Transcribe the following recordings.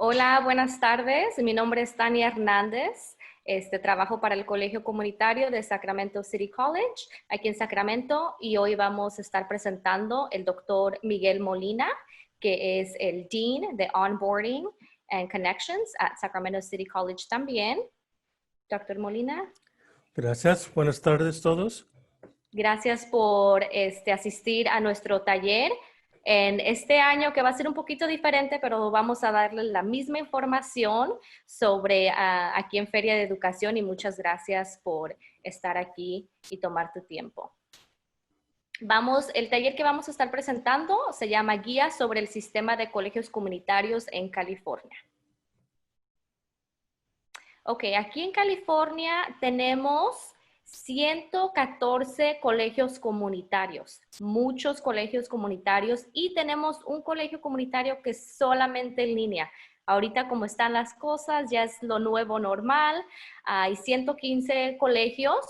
Hola, buenas tardes. Mi nombre es Tania Hernández. Trabajo para el Colegio Comunitario de Sacramento City College, aquí en Sacramento, y hoy vamos a estar presentando el doctor Miguel Molina, que es el Dean de Onboarding and Connections at Sacramento City College también. Doctor Molina. Gracias. Buenas tardes todos. Gracias por asistir a nuestro taller en este año, que va a ser un poquito diferente, pero vamos a darle la misma información sobre aquí en Feria de Educación, y muchas gracias por estar aquí y tomar tu tiempo. El taller que vamos a estar presentando se llama Guía sobre el Sistema de Colegios Comunitarios en California. Ok, aquí en California tenemos 114 colegios comunitarios, muchos colegios comunitarios, y tenemos un colegio comunitario que es solamente en línea. Ahorita, como están las cosas, ya es lo nuevo normal. Hay 115 colegios,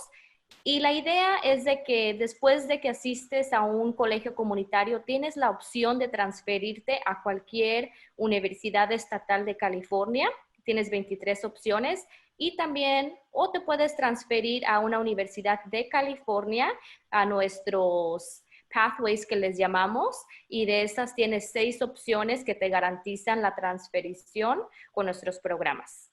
y la idea es de que después de que asistes a un colegio comunitario, tienes la opción de transferirte a cualquier universidad estatal de California. Tienes 23 opciones, y también o te puedes transferir a una universidad de California, a nuestros pathways que les llamamos, y de esas tienes 6 opciones que te garantizan la transferición con nuestros programas.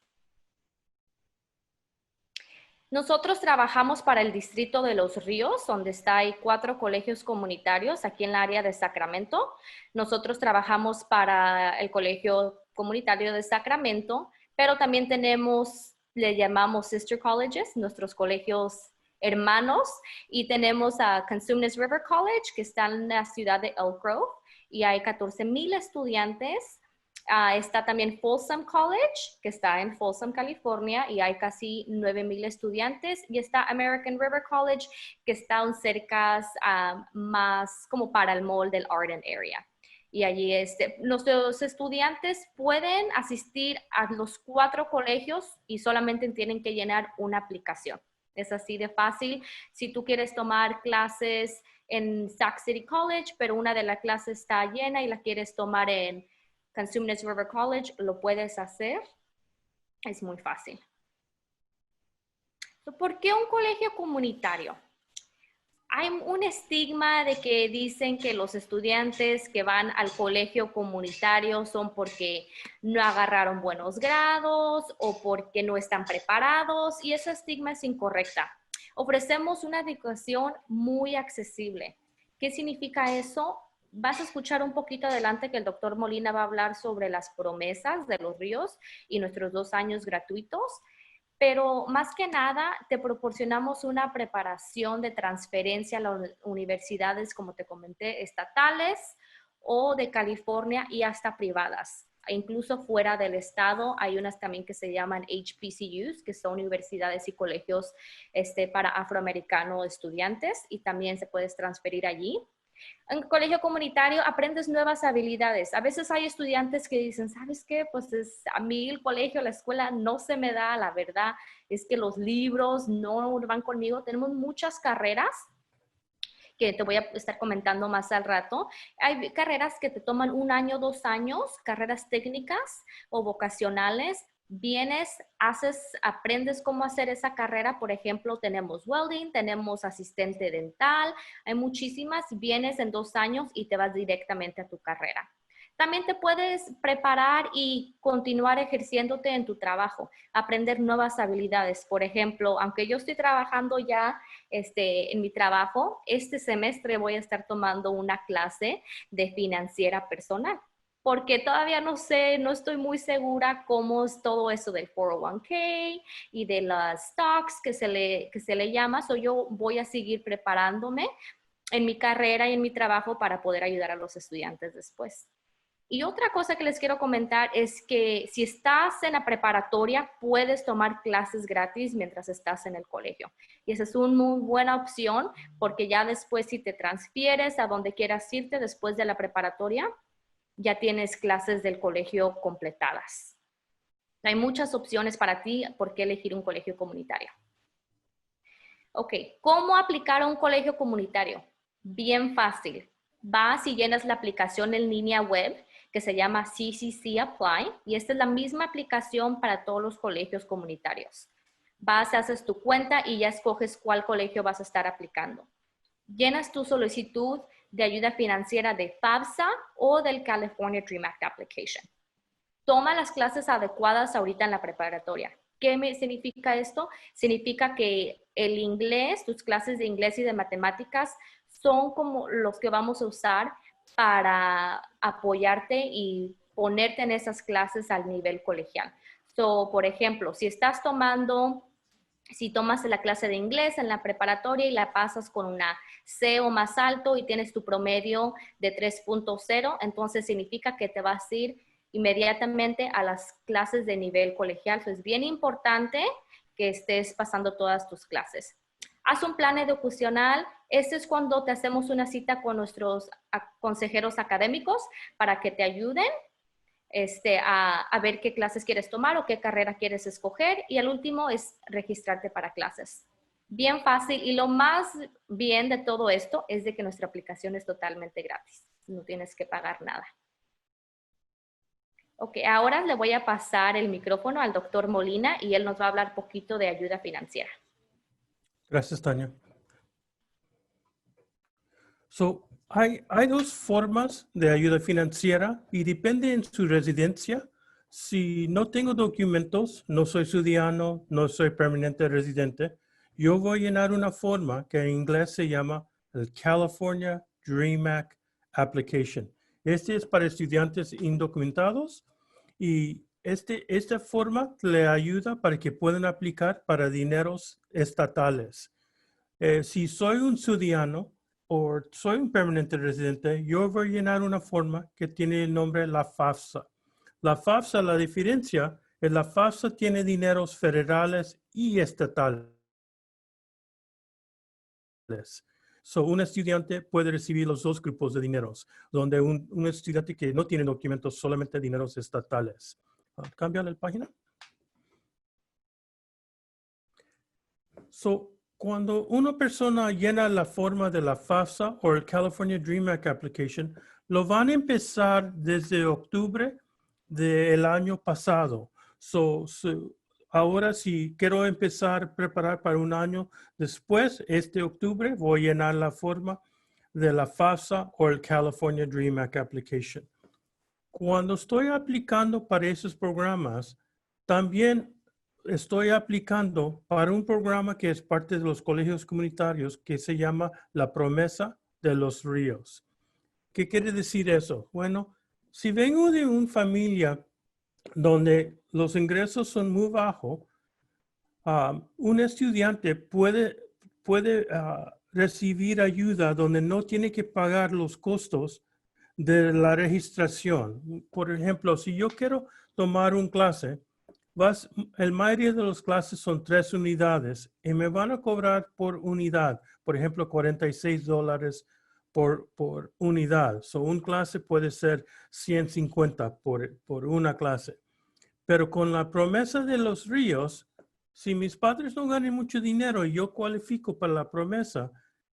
Nosotros trabajamos para el Distrito de Los Ríos, donde hay 4 colegios comunitarios aquí en el área de Sacramento. Nosotros trabajamos para el Colegio Comunitario de Sacramento, pero también tenemos, le llamamos sister colleges, nuestros colegios hermanos, y tenemos a Cosumnes River College, que está en la ciudad de Elk Grove, y hay 14,000 estudiantes. Está también Folsom College, que está en Folsom, California, y hay casi 9,000 estudiantes. Y está American River College, que está cerca más como para el mall del Arden area. Y allí nuestros estudiantes pueden asistir a los 4 colegios y solamente tienen que llenar una aplicación. Es así de fácil. Si tú quieres tomar clases en Sac City College, pero una de las clases está llena y la quieres tomar en Cosumnes River College, lo puedes hacer. Es muy fácil. ¿Por qué un colegio comunitario? Hay un estigma de que dicen que los estudiantes que van al colegio comunitario son porque no agarraron buenos grados o porque no están preparados, y ese estigma es incorrecta. Ofrecemos una educación muy accesible. ¿Qué significa eso? Vas a escuchar un poquito adelante que el doctor Molina va a hablar sobre las promesas de Los Ríos y nuestros 2 años gratuitos. Pero más que nada, te proporcionamos una preparación de transferencia a las universidades, como te comenté, estatales o de California, y hasta privadas. E incluso fuera del estado hay unas también que se llaman HBCUs, que son universidades y colegios para afroamericanos estudiantes, y también se puedes transferir allí. En colegio comunitario aprendes nuevas habilidades. A veces hay estudiantes que dicen, ¿sabes qué? Pues a mí el colegio, la escuela no se me da, la verdad es que los libros no van conmigo. Tenemos muchas carreras que te voy a estar comentando más al rato. Hay carreras que te toman 1 año, 2 años, carreras técnicas o vocacionales. Vienes, aprendes cómo hacer esa carrera. Por ejemplo, tenemos welding, tenemos asistente dental, hay muchísimas. Vienes en 2 años y te vas directamente a tu carrera. También te puedes preparar y continuar ejerciéndote en tu trabajo, aprender nuevas habilidades. Por ejemplo, aunque yo estoy trabajando ya en mi trabajo, este semestre voy a estar tomando una clase de financiera personal, porque todavía no sé, no estoy muy segura cómo es todo eso del 401k y de las stocks que se le llama. Yo voy a seguir preparándome en mi carrera y en mi trabajo para poder ayudar a los estudiantes después. Y otra cosa que les quiero comentar es que si estás en la preparatoria, puedes tomar clases gratis mientras estás en el colegio. Y esa es una muy buena opción, porque ya después, si te transfieres a donde quieras irte después de la preparatoria, ya tienes clases del colegio completadas. Hay muchas opciones para ti por qué elegir un colegio comunitario. Ok, ¿cómo aplicar a un colegio comunitario? Bien fácil. Vas y llenas la aplicación en línea web, que se llama CCC Apply y esta es la misma aplicación para todos los colegios comunitarios. Vas, haces tu cuenta y ya escoges cuál colegio vas a estar aplicando. Llenas tu solicitud de ayuda financiera de FAFSA o del California Dream Act Application. Toma las clases adecuadas ahorita en la preparatoria. ¿Qué significa esto? Significa que el inglés, tus clases de inglés y de matemáticas son como los que vamos a usar para apoyarte y ponerte en esas clases al nivel colegial. So, por ejemplo, si tomas la clase de inglés en la preparatoria y la pasas con una C o más alto y tienes tu promedio de 3.0, entonces significa que te vas a ir inmediatamente a las clases de nivel colegial. So, es bien importante que estés pasando todas tus clases. Haz un plan educacional. Este es cuando te hacemos una cita con nuestros consejeros académicos para que te ayuden a ver qué clases quieres tomar o qué carrera quieres escoger. Y el último es registrarte para clases. Bien fácil. Y lo más bien de todo esto es de que nuestra aplicación es totalmente gratis. No tienes que pagar nada. Ok, ahora le voy a pasar el micrófono al doctor Molina y él nos va a hablar poquito de ayuda financiera. Gracias, Tania. Hay dos formas de ayuda financiera y depende en su residencia. Si no tengo documentos, no soy ciudadano, no soy permanente residente, yo voy a llenar una forma que en inglés se llama el California Dream Act Application. Este es para estudiantes indocumentados y esta forma le ayuda para que puedan aplicar para dineros estatales. Si soy un ciudadano o soy un permanente residente, yo voy a llenar una forma que tiene el nombre la FAFSA. La FAFSA, la diferencia es la FAFSA tiene dineros federales y estatales. Un estudiante puede recibir los dos grupos de dineros, donde un estudiante que no tiene documentos solamente dineros estatales. ¿Cambia la página? Cuando una persona llena la forma de la FAFSA o el California Dream Act Application, lo van a empezar desde octubre del año pasado. Ahora si quiero empezar a preparar para un año después, este octubre, voy a llenar la forma de la FAFSA o el California Dream Act Application. Cuando estoy aplicando para esos programas, también estoy aplicando para un programa que es parte de los colegios comunitarios que se llama La Promesa de los Ríos. ¿Qué quiere decir eso? Bueno, si vengo de una familia donde los ingresos son muy bajos, un estudiante puede recibir ayuda donde no tiene que pagar los costos de la registración. Por ejemplo, si yo quiero tomar una clase, el mayoría de las clases son 3 unidades y me van a cobrar por unidad, por ejemplo, $46 por unidad. Una clase puede ser 150 por una clase. Pero con la promesa de los ríos, si mis padres no ganan mucho dinero y yo cualifico para la promesa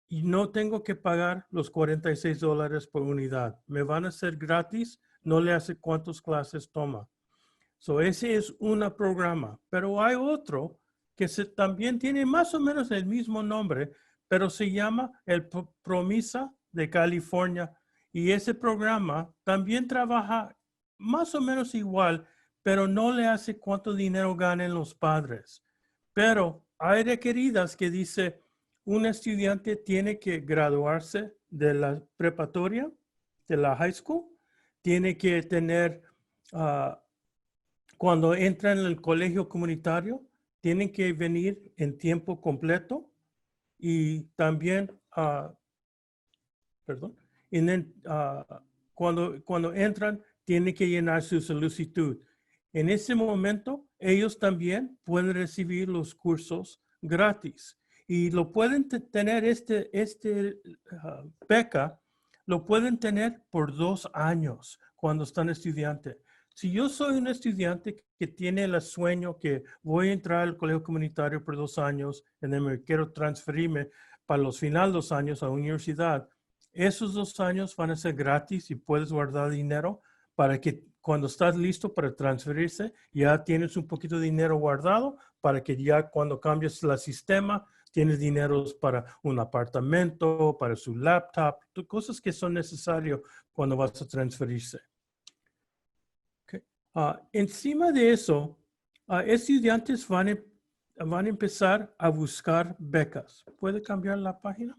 y no tengo que pagar los $46 por unidad, me van a ser gratis, no le hace cuántas clases toma. Ese es un programa, pero hay otro que también tiene más o menos el mismo nombre, pero se llama el Promesa de California. Y ese programa también trabaja más o menos igual, pero no le hace cuánto dinero ganen los padres. Pero hay requeridas que dice un estudiante tiene que graduarse de la preparatoria, de la high school, tiene que tener... cuando entran en el colegio comunitario, tienen que venir en tiempo completo y también, cuando entran, tienen que llenar su solicitud. En ese momento, ellos también pueden recibir los cursos gratis y lo pueden tener beca, lo pueden tener por 2 años cuando están estudiantes. Si yo soy un estudiante que tiene el sueño que voy a entrar al colegio comunitario por 2 años y me quiero transferirme para los finales 2 años a la universidad, esos 2 años van a ser gratis y puedes guardar dinero para que cuando estás listo para transferirse, ya tienes un poquito de dinero guardado para que ya cuando cambies el sistema, tienes dinero para un apartamento, para su laptop, cosas que son necesarias cuando vas a transferirse. Okay. Encima de eso, estudiantes van a empezar a buscar becas. ¿Puede cambiar la página?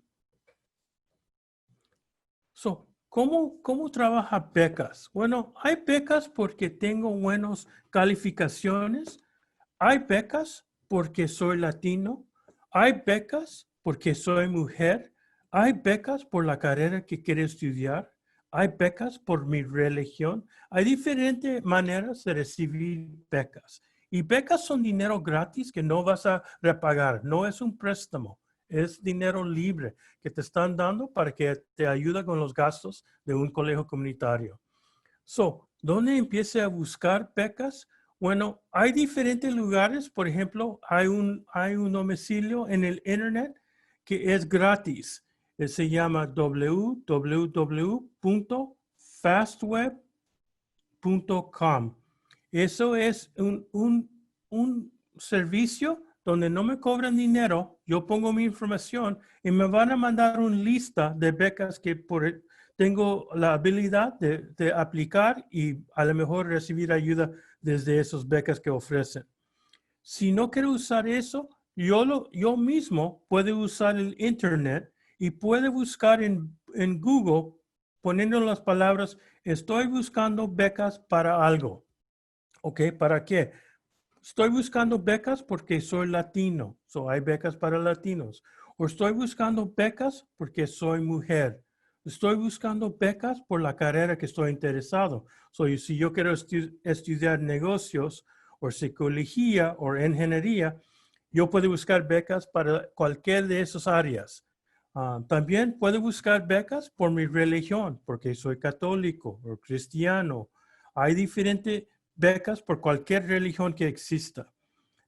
So, ¿cómo trabaja becas? Bueno, hay becas porque tengo buenas calificaciones. Hay becas porque soy latino. Hay becas porque soy mujer. Hay becas por la carrera que quiero estudiar. Hay becas por mi religión. Hay diferentes maneras de recibir becas. Y becas son dinero gratis que no vas a repagar. No es un préstamo. Es dinero libre que te están dando para que te ayude con los gastos de un colegio comunitario. So, ¿dónde empiece a buscar becas? Bueno, hay diferentes lugares. Por ejemplo, hay un domicilio en el internet que es gratis. Se llama www.fastweb.com. Eso es un servicio donde no me cobran dinero. Yo pongo mi información y me van a mandar una lista de becas que tengo la habilidad de aplicar y a lo mejor recibir ayuda desde esas becas que ofrecen. Si no quiero usar eso, yo mismo puedo usar el internet y puedo buscar en Google poniendo las palabras, estoy buscando becas para algo. ¿Ok? ¿Para qué? Estoy buscando becas porque soy latino. Hay becas para latinos. O estoy buscando becas porque soy mujer. Estoy buscando becas por la carrera que estoy interesado. Si yo quiero estudiar negocios o psicología o ingeniería, yo puedo buscar becas para cualquier de esas áreas. También puedo buscar becas por mi religión, porque soy católico o cristiano. Hay diferentes becas por cualquier religión que exista.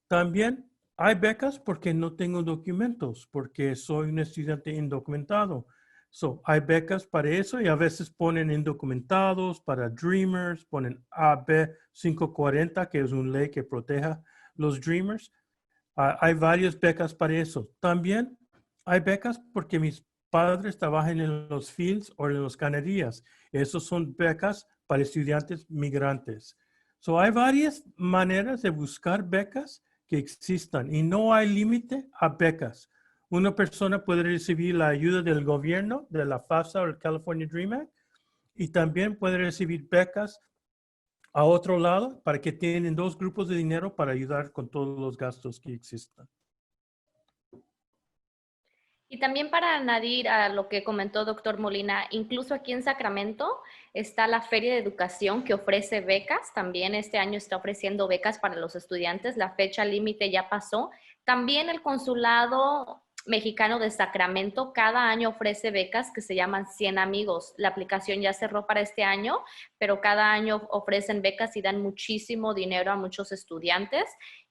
También hay becas porque no tengo documentos, porque soy un estudiante indocumentado. Hay becas para eso y a veces ponen indocumentados, para Dreamers, ponen AB 540, que es una ley que proteja los Dreamers. Hay varias becas para eso. También hay becas porque mis padres trabajan en los fields o en las canerías. Esos son becas para estudiantes migrantes. Hay varias maneras de buscar becas que existan y no hay límite a becas. Una persona puede recibir la ayuda del gobierno, de la FAFSA o el California Dream Act, y también puede recibir becas a otro lado para que tienen dos grupos de dinero para ayudar con todos los gastos que existan. Y también para añadir a lo que comentó doctor Molina, incluso aquí en Sacramento está la Feria de Educación que ofrece becas. También este año está ofreciendo becas para los estudiantes. La fecha límite ya pasó. También el Consulado Mexicano de Sacramento cada año ofrece becas que se llaman 100 amigos. La aplicación ya cerró para este año, pero cada año ofrecen becas y dan muchísimo dinero a muchos estudiantes.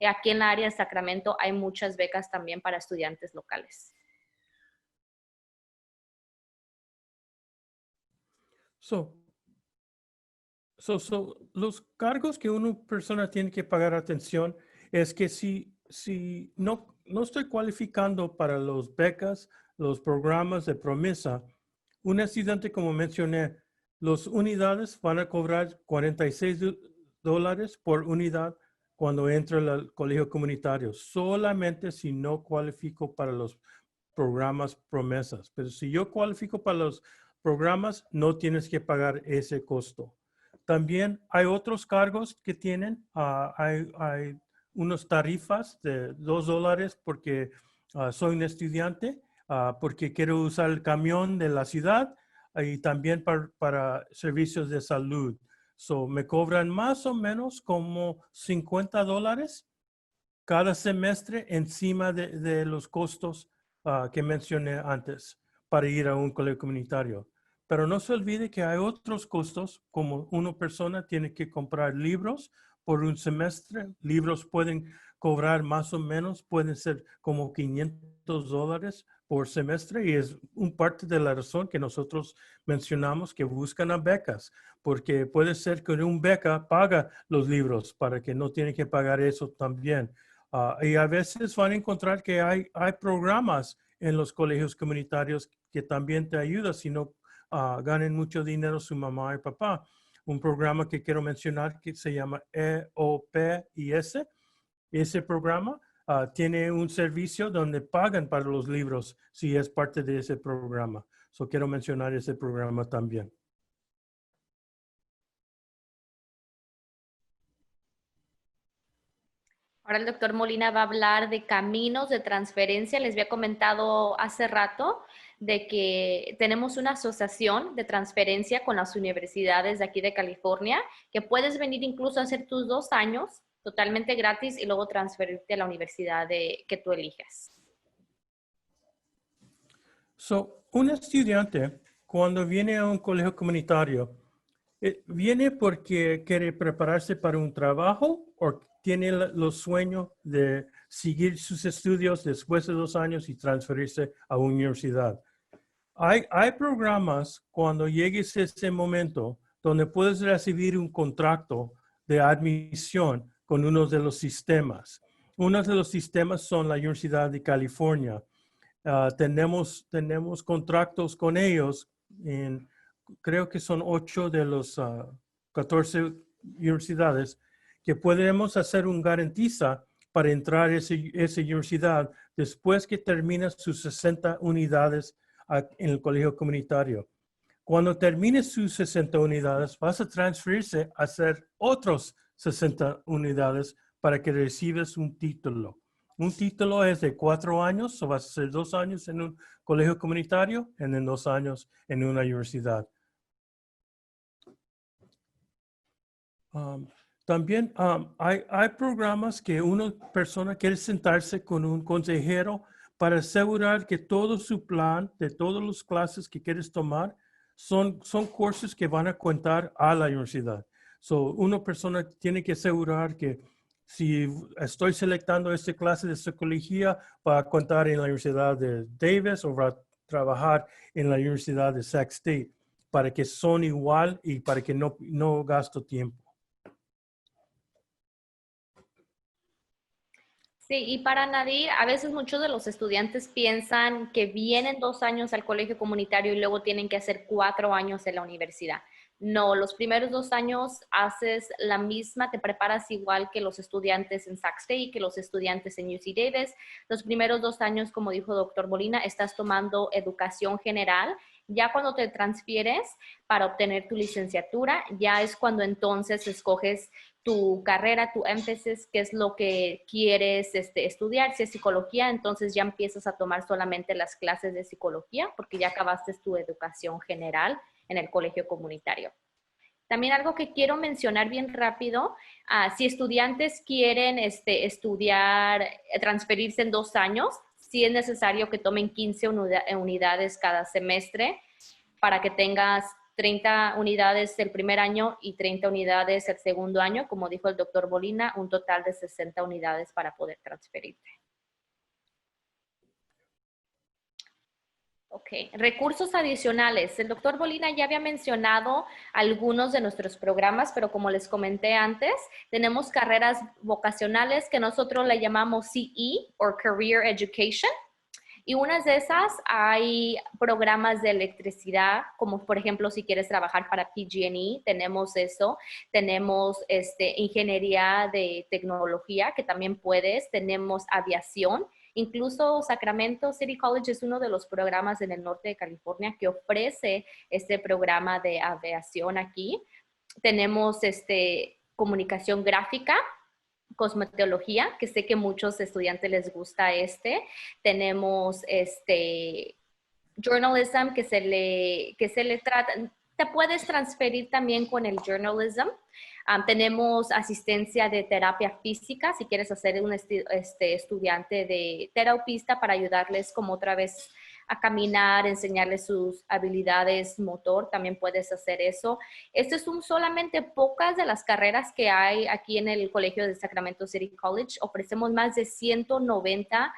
Aquí en la área de Sacramento hay muchas becas también para estudiantes locales. Los cargos que una persona tiene que pagar atención es que si no estoy cualificando para los becas, los programas de promesa, un estudiante, como mencioné, las unidades van a cobrar $46 por unidad cuando entra al colegio comunitario, solamente si no cualifico para los programas promesas. Pero si yo cualifico para los programas, no tienes que pagar ese costo. También hay otros cargos que tienen. Hay unas tarifas de $2 porque soy un estudiante, porque quiero usar el camión de la ciudad y también para servicios de salud. Me cobran más o menos como $50 cada semestre encima de los costos que mencioné antes para ir a un colegio comunitario. Pero no se olvide que hay otros costos, como una persona tiene que comprar libros por un semestre. Libros pueden cobrar más o menos, pueden ser como $500 por semestre y es un parte de la razón que nosotros mencionamos que buscan a becas, porque puede ser que un beca paga los libros para que no tienen que pagar eso también. Y a veces van a encontrar que hay programas en los colegios comunitarios que también te ayudan si no ganen mucho dinero su mamá y papá. Un programa que quiero mencionar que se llama EOPIS. Ese programa tiene un servicio donde pagan para los libros si es parte de ese programa. So quiero mencionar ese programa también. Ahora el doctor Molina va a hablar de caminos de transferencia. Les había comentado hace rato de que tenemos una asociación de transferencia con las universidades de aquí de California, que puedes venir incluso a hacer tus 2 años totalmente gratis y luego transferirte a la universidad que tú elijas. Un estudiante cuando viene a un colegio comunitario, ¿viene porque quiere prepararse para un trabajo o tiene los sueños de seguir sus estudios después de 2 años y transferirse a una universidad? Hay programas cuando llegues a ese momento donde puedes recibir un contrato de admisión con uno de los sistemas. Uno de los sistemas son la Universidad de California. Tenemos contratos con ellos creo que son 8 de los 14 universidades que podemos hacer un garantiza para entrar a esa universidad después que termina sus 60 unidades en el colegio comunitario. Cuando termine sus 60 unidades, vas a transferirse a hacer otros 60 unidades para que recibas un título. Un título es de 4 años, o vas a hacer 2 años en un colegio comunitario y en 2 años en una universidad. También hay programas que una persona quiere sentarse con un consejero para asegurar que todo su plan de todas las clases que quieres tomar son cursos que van a contar a la universidad. Una persona tiene que asegurar que si estoy selectando esta clase de psicología, va a contar en la Universidad de Davis o va a trabajar en la Universidad de Sac State para que son igual y para que no gasto tiempo. Sí, y para añadir, a veces muchos de los estudiantes piensan que vienen 2 años al colegio comunitario y luego tienen que hacer 4 años en la universidad. No, los primeros 2 años haces la misma, te preparas igual que los estudiantes en Sac State, que los estudiantes en UC Davis. Los primeros 2 años, como dijo doctor Molina, estás tomando educación general. Ya cuando te transfieres para obtener tu licenciatura, ya es cuando entonces escoges tu carrera, tu énfasis, qué es lo que quieres estudiar, si es psicología, entonces ya empiezas a tomar solamente las clases de psicología porque ya acabaste tu educación general en el colegio comunitario. También algo que quiero mencionar bien rápido, si estudiantes quieren estudiar, transferirse en 2 años, sí es necesario que tomen 15 unidades cada semestre para que tengas 30 unidades el primer año y 30 unidades el segundo año, como dijo el doctor Molina, un total de 60 unidades para poder transferirte. Ok, recursos adicionales. El doctor Molina ya había mencionado algunos de nuestros programas, pero como les comenté antes, tenemos carreras vocacionales que nosotros le llamamos CE o Career Education. Y unas de esas hay programas de electricidad, como por ejemplo si quieres trabajar para PG&E, tenemos eso. Tenemos ingeniería de tecnología, que también puedes. Tenemos aviación. Incluso Sacramento City College es uno de los programas en el norte de California que ofrece este programa de aviación aquí. Tenemos comunicación gráfica, cosmetología, que sé que muchos estudiantes les gusta Tenemos journalism, que se le trata, te puedes transferir también con el journalism. Tenemos asistencia de terapia física, si quieres hacer un estudiante de terapista para ayudarles como otra vez a caminar, enseñarles sus habilidades motor, también puedes hacer eso. Estas son solamente pocas de las carreras que hay aquí en el Colegio de Sacramento City College. Ofrecemos más de 190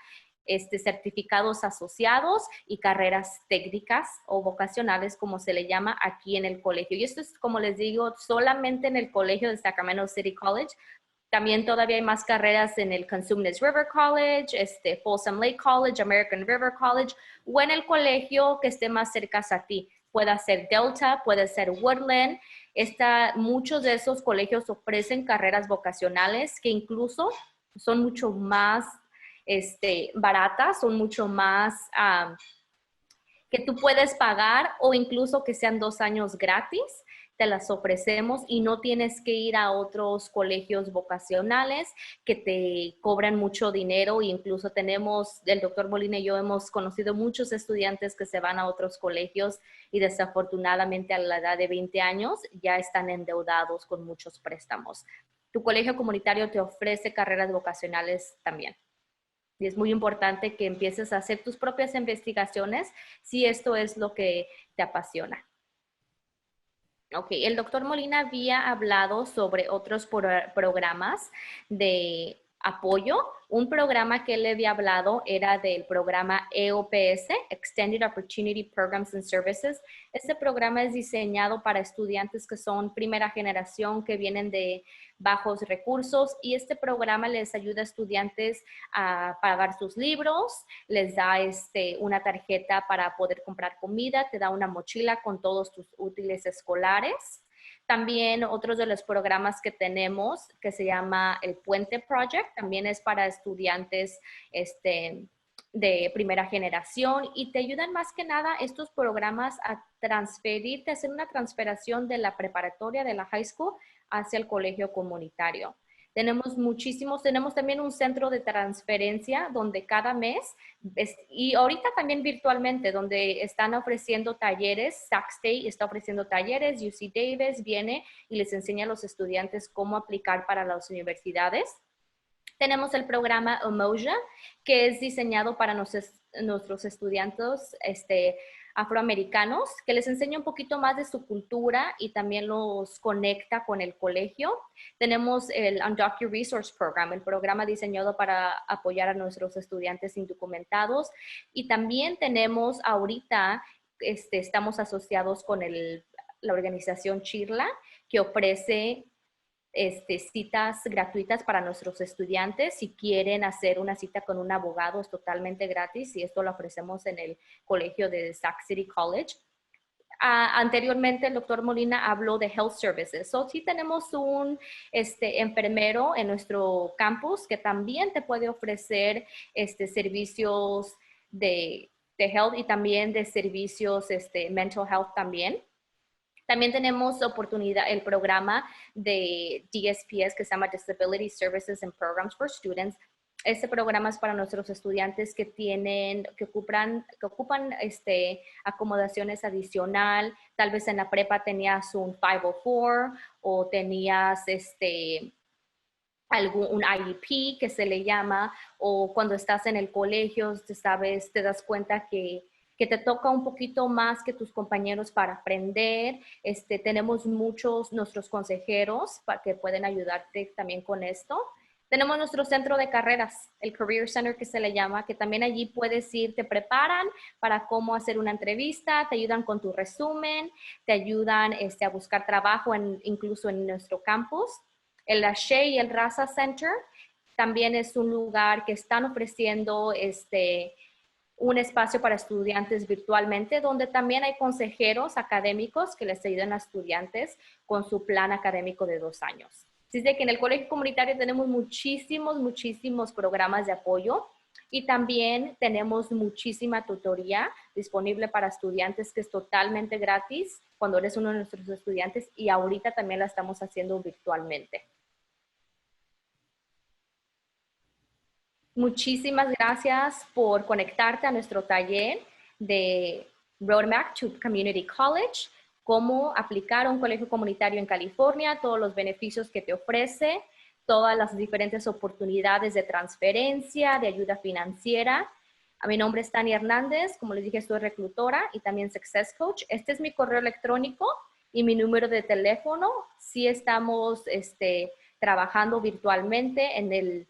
certificados asociados y carreras técnicas o vocacionales, como se le llama aquí en el colegio. Y esto es, como les digo, solamente en el colegio de Sacramento City College. También todavía hay más carreras en el Cosumnes River College, Folsom Lake College, American River College, o en el colegio que esté más cerca a ti. Puede ser Delta, puede ser Woodland. Muchos de esos colegios ofrecen carreras vocacionales que incluso son mucho más baratas, son mucho más que tú puedes pagar o incluso que sean 2 años gratis. Te las ofrecemos y no tienes que ir a otros colegios vocacionales que te cobran mucho dinero. Incluso el doctor Molina y yo hemos conocido muchos estudiantes que se van a otros colegios y desafortunadamente a la edad de 20 años ya están endeudados con muchos préstamos. Tu colegio comunitario te ofrece carreras vocacionales también. Y es muy importante que empieces a hacer tus propias investigaciones si esto es lo que te apasiona. Ok, el doctor Molina había hablado sobre otros programas de apoyo. Un programa que él le había hablado era del programa EOPS, Extended Opportunity Programs and Services. Este programa es diseñado para estudiantes que son primera generación, que vienen de bajos recursos, y este programa les ayuda a estudiantes a pagar sus libros, les da una tarjeta para poder comprar comida, te da una mochila con todos tus útiles escolares. También otros de los programas que tenemos, que se llama el Puente Project, también es para estudiantes de primera generación, y te ayudan más que nada estos programas a transferirte, a hacer una transferación de la preparatoria, de la high school, hacia el colegio comunitario. Tenemos también un centro de transferencia donde cada mes, y ahorita también virtualmente, donde están ofreciendo talleres. Sac State está ofreciendo talleres, UC Davis viene y les enseña a los estudiantes cómo aplicar para las universidades. Tenemos el programa Umoja, que es diseñado para nuestros estudiantes afroamericanos, que les enseña un poquito más de su cultura y también los conecta con el colegio. Tenemos el Undocumented Resource Program, el programa diseñado para apoyar a nuestros estudiantes indocumentados. Y también tenemos ahorita, estamos asociados con la organización Chirla, que ofrece citas gratuitas para nuestros estudiantes. Si quieren hacer una cita con un abogado, es totalmente gratis, y esto lo ofrecemos en el colegio de Sac City College. Anteriormente el doctor Molina habló de Health Services. Sí tenemos un enfermero en nuestro campus que también te puede ofrecer servicios de health y también de servicios mental health también. También tenemos el programa de DSPS, que se llama Disability Services and Programs for Students. Este programa es para nuestros estudiantes que ocupan acomodaciones adicional. Tal vez en la prepa tenías un 504 o tenías un IEP que se le llama, o cuando estás en el colegio, te das cuenta que te toca un poquito más que tus compañeros para aprender. Tenemos nuestros consejeros que pueden ayudarte también con esto. Tenemos nuestro centro de carreras, el Career Center que se le llama, que también allí puedes ir, te preparan para cómo hacer una entrevista, te ayudan con tu resumen, te ayudan a buscar trabajo incluso en nuestro campus. El Shea y el Raza Center también es un lugar que están ofreciendo un espacio para estudiantes virtualmente, donde también hay consejeros académicos que les ayudan a estudiantes con su plan académico de 2 años. Así que en el colegio comunitario tenemos muchísimos programas de apoyo, y también tenemos muchísima tutoría disponible para estudiantes, que es totalmente gratis cuando eres uno de nuestros estudiantes, y ahorita también la estamos haciendo virtualmente. Muchísimas gracias por conectarte a nuestro taller de Roadmap to Community College, cómo aplicar a un colegio comunitario en California, todos los beneficios que te ofrece, todas las diferentes oportunidades de transferencia, de ayuda financiera. Mi nombre es Tania Hernández, como les dije, soy reclutora y también Success Coach. Este es mi correo electrónico y mi número de teléfono. Sí estamos trabajando virtualmente en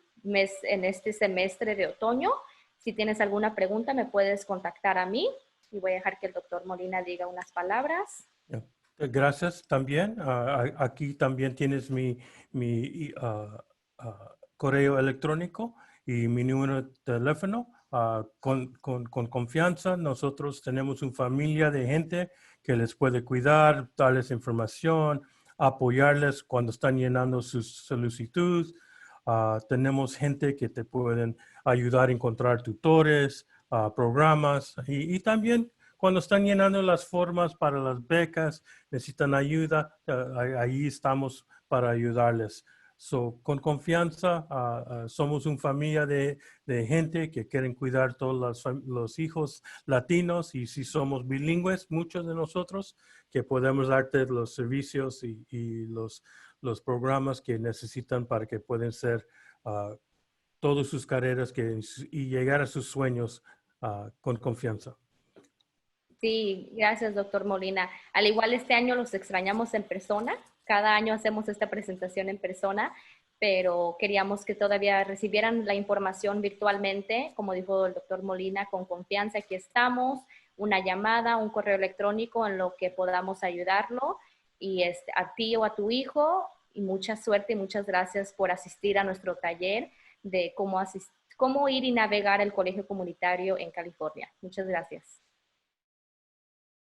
este semestre de otoño. Si tienes alguna pregunta, me puedes contactar a mí y voy a dejar que el doctor Molina diga unas palabras. Ya. Gracias también. Aquí también tienes mi correo electrónico y mi número de teléfono. Con confianza, nosotros tenemos una familia de gente que les puede cuidar, darles información, apoyarles cuando están llenando sus solicitudes. Tenemos gente que te pueden ayudar a encontrar tutores, programas y también cuando están llenando las formas para las becas, necesitan ayuda, ahí estamos para ayudarles. So, con confianza, somos una familia de gente que quieren cuidar todos los hijos latinos y si somos bilingües, muchos de nosotros, que podemos darte los servicios y los programas que necesitan para que puedan ser todas sus carreras y llegar a sus sueños con confianza. Sí, gracias, doctor Molina. Al igual este año los extrañamos en persona. Cada año hacemos esta presentación en persona, pero queríamos que todavía recibieran la información virtualmente. Como dijo el doctor Molina, con confianza aquí estamos. Una llamada, un correo electrónico en lo que podamos ayudarlo. Y a ti o a tu hijo, y mucha suerte y muchas gracias por asistir a nuestro taller de cómo ir y navegar el colegio comunitario en California. Muchas gracias.